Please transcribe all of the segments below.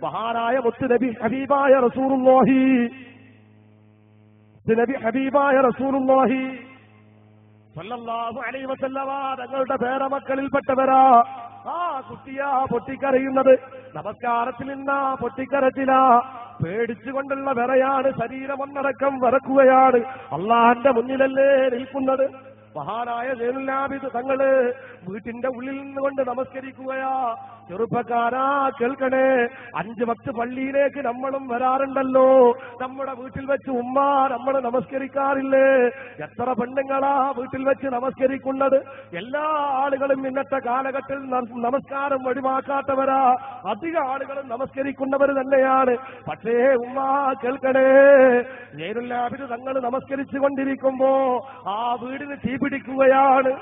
മഹാനായ മുത്തുനബി ഹബീബായ റസൂലുള്ളാഹി സല്ലല്ലാഹു അലൈഹി വസല്ലമ തങ്ങളുടെ പേരമക്കളിൽപ്പെട്ടവരാ. ആ കുട്ടിയാ പൊട്ടിക്കരയുന്നത്. നമസ്കാരത്തിൽ നിന്നാ പൊട്ടിക്കരച്ചിലാ. പേടിച്ചുകൊണ്ടുള്ള വിറയാണ്. ശരീരം ഒന്നടക്കം വിറക്കുകയാണ്. അള്ളാഹന്റെ മുന്നിലല്ലേ നിൽക്കുന്നത്. മഹാനായ സൈനുൽ ആബിദ് തങ്ങള് വീട്ടിന്റെ ഉള്ളിൽ നിന്നുകൊണ്ട് നമസ്കരിക്കുകയാ. ചെറുപ്പക്കാരാ കേൾക്കണേ, 5 വക്ത് പള്ളിയിലേക്ക് നമ്മളും വരാറുണ്ടല്ലോ. നമ്മുടെ വീട്ടിൽ വെച്ച് ഉമ്മ നമ്മൾ നമസ്കരിക്കാറില്ലേ? എത്ര പെണ്ണുങ്ങളാ വീട്ടിൽ വെച്ച് നമസ്കരിക്കുന്നത്. എല്ലാ ആളുകളും ഇന്നത്തെ കാലഘട്ടത്തിൽ നമസ്കാരം ഒഴിവാക്കാത്തവരാ. അധിക ആളുകളും നമസ്കരിക്കുന്നവർ തന്നെയാണ്. പക്ഷേ ഉമ്മ കേൾക്കണേ, സൈനുൽ ആബിദ് തങ്ങൾ നമസ്കരിച്ചു കൊണ്ടിരിക്കുമ്പോ ആ വീടിന് തീപിടിക്കുകയാണ്.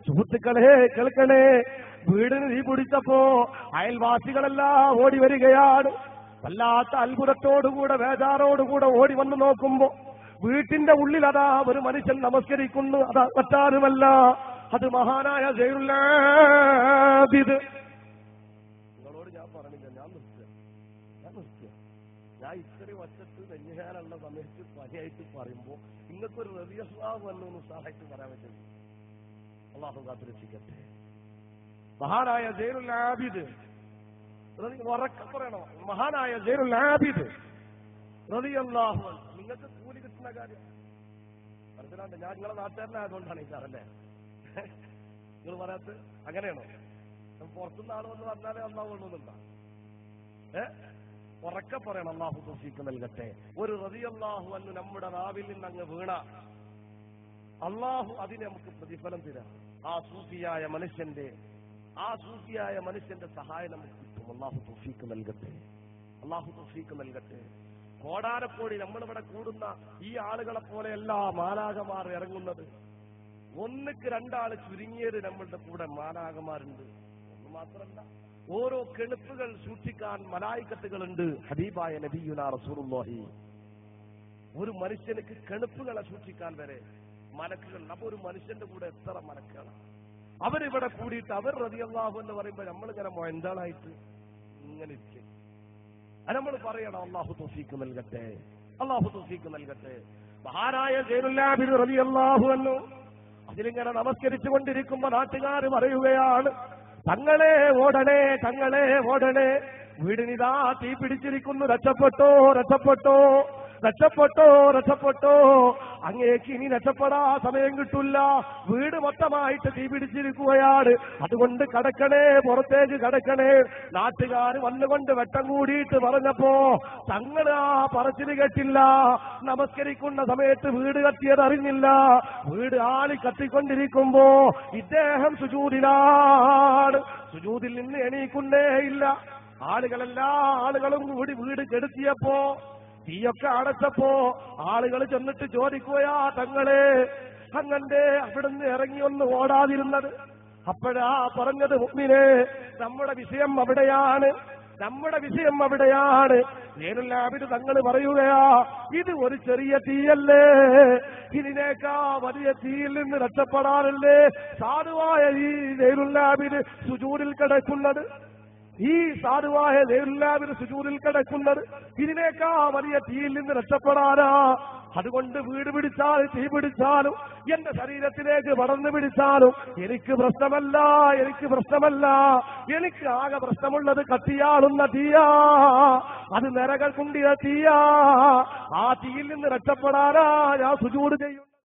സുഹൃത്തുക്കളെ കേൾക്കണേ, വീടിന് തീ പിടിച്ചപ്പോ അയൽവാസികളെല്ലാം ഓടി വരികയാണ്. വല്ലാത്ത അത്ഭുതത്തോടുകൂടെ ബേജാറോടുകൂടെ ഓടി വന്ന് നോക്കുമ്പോ വീട്ടിന്റെ ഉള്ളിൽ അതാ ഒരു മനുഷ്യൻ നമസ്കരിക്കുന്നു. അതാ മറ്റാരുമല്ല, അത് മഹാനായ സൈനുൽ ആബിദ്. നിങ്ങളോട് ഞാൻ പറഞ്ഞില്ല, ഞാൻ നിർത്തുക. ഞാൻ ഇത്രയും വശത്ത് നെഞ്ഞാനുള്ള സമയത്ത് പനിയായിട്ട് പറയുമ്പോ ഇങ്ങനത്തെ ഒരു റളിയല്ലാഹു അൻഹു ഉസാറായിട്ട് പറയാൻ പറ്റും. അള്ളാഹു കാത്തുരക്ഷിക്കട്ടെ. മഹാനായ സൈനുൽ ആബിദ്, ഉറക്കെ പറയണോ, മഹാനായ സൈനുൽ ആബിദ് റളിയല്ലാഹു അൻഹു. നിങ്ങൾക്ക് കൂലി കിട്ടുന്ന കാര്യം മനസ്സിലാണ്ട്. ഞാൻ നിങ്ങളെ നാട്ടുകാരനായതുകൊണ്ടാണ് ഈ സാറല്ലേ നിങ്ങൾ പറയാത്ത. അങ്ങനെയാണോ? പുറത്തുനിന്ന് ആൾ വന്ന് പറഞ്ഞാലേ അള്ളാഹു കൊള്ളുന്നുണ്ടോ? ഉറക്കെ പറയണം. അള്ളാഹു തൗഫീഖ് നൽകട്ടെ. ഒരു റളിയല്ലാഹു അൻഹു നമ്മുടെ നാവിൽ നിന്ന് അങ്ങ് വീണ അള്ളാഹു അതിന് നമുക്ക് പ്രതിഫലം തരാം. ആ സൂഫിയായ മനുഷ്യന്റെ സഹായം നമുക്ക് കിട്ടും. അള്ളാഹു തൗഫീഖ് നൽകട്ടെ. കോടാനക്കോടി നമ്മളിവിടെ കൂടുന്ന ഈ ആളുകളെ പോലെയല്ല മാലാഖമാർ ഇറങ്ങുന്നത്. 1ക്ക് 2 ആള് ചുരുങ്ങിയത് നമ്മളുടെ കൂടെ മാലാഖമാരുണ്ട്. ഒന്ന് മാത്രമല്ല, ഓരോ കെണുപ്പുകൾ സൂക്ഷിക്കാൻ മലായിക്കത്തുകളുണ്ട്. ഹബീബായ നബിയുനാ റസൂലുള്ളാഹി. ഒരു മനുഷ്യർക്ക് കെണുപ്പുകളെ സൂക്ഷിക്കാൻ വരെ മലക്കുകൾ. അപ്പൊ ഒരു മനുഷ്യന്റെ കൂടെ എത്ര മലക്കുകളാണ് അവരിവിടെ കൂടിയിട്ട്. അവർ റളിയല്ലാഹു എന്ന് പറയുമ്പോൾ നമ്മളിങ്ങനെ മൊയന്താളായിട്ട് ഇങ്ങനെ ഇരിക്കും. അത് നമ്മൾ പറയണം. അള്ളാഹു തൗഫീഖ് നൽകട്ടെ. മഹാനായ സൈനുൽ ആബിദ് റളിയല്ലാഹു അൻഹു അതിലിങ്ങനെ നമസ്കരിച്ചു കൊണ്ടിരിക്കുമ്പോ നാട്ടുകാർ പറയുകയാണ്, തങ്ങളെ ഓടണേ, വീടിനിതാ തീ പിടിച്ചിരിക്കുന്നു, രക്ഷപ്പെട്ടോ. അങ്ങേക്ക് ഇനി രക്ഷപ്പെടാ സമയം കിട്ടില്ല. വീട് മൊത്തമായിട്ട് തീ പിടിച്ചിരിക്കുകയാണ്. അതുകൊണ്ട് പുറത്തേക്ക് കടക്കണേ. നാട്ടുകാർ വന്നുകൊണ്ട് വെട്ടം കൂടിയിട്ട് പറഞ്ഞപ്പോ തങ്ങൾ ആ പറച്ചില് കേട്ടില്ല. നമസ്കരിക്കുന്ന സമയത്ത് വീട് കത്തിയത് അറിഞ്ഞില്ല. വീട് ആളി കത്തിക്കൊണ്ടിരിക്കുമ്പോ ഇദ്ദേഹം സുജൂദിലാണ്. സുജൂദിൽ നിന്ന് എണീക്കുന്നേ ഇല്ല. ആളുകളും കൂടി വീട് കെടുത്തിയപ്പോ, തീയൊക്കെ അടച്ചപ്പോ ആളുകൾ ചെന്നിട്ട് ചോദിക്കുകയാ, തങ്ങളെ അങ്ങന്റെ അവിടുന്ന് ഇറങ്ങി ഒന്ന് ഓടാതിരുന്നത്. അപ്പോഴാ പറഞ്ഞത്, മുഅ്മിനേ, നമ്മുടെ വിഷയം അവിടെയാണ്. സൈനുൽ ആബിദ് തങ്ങൾ പറയുകയാ, ഇത് ഒരു ചെറിയ തീയല്ലേ, ഇതിനേക്കാ വലിയ തീയിൽ നിന്ന് രക്ഷപ്പെടാനല്ലേ സാധുവായ ഈ സൈനുൽ ആബിദ് സുജൂദിൽ കിടക്കുന്നത്. ഇതിനേക്കാ വലിയ തീയിൽ നിന്ന് രക്ഷപ്പെടാനാ. അതുകൊണ്ട് വീട് പിടിച്ചാലും തീ പിടിച്ചാലും എന്റെ ശരീരത്തിലേക്ക് പടർന്നു പിടിച്ചാലും എനിക്ക് പ്രശ്നമല്ല. എനിക്ക് ആകെ പ്രശ്നമുള്ളത് കത്തിയാളുന്ന തീയാ. അത് നരകൾ കുണ്ടിയ തീയാ. ആ തീയിൽ നിന്ന് രക്ഷപ്പെടാനാ ഞാൻ സുജൂദ് ചെയ്യും.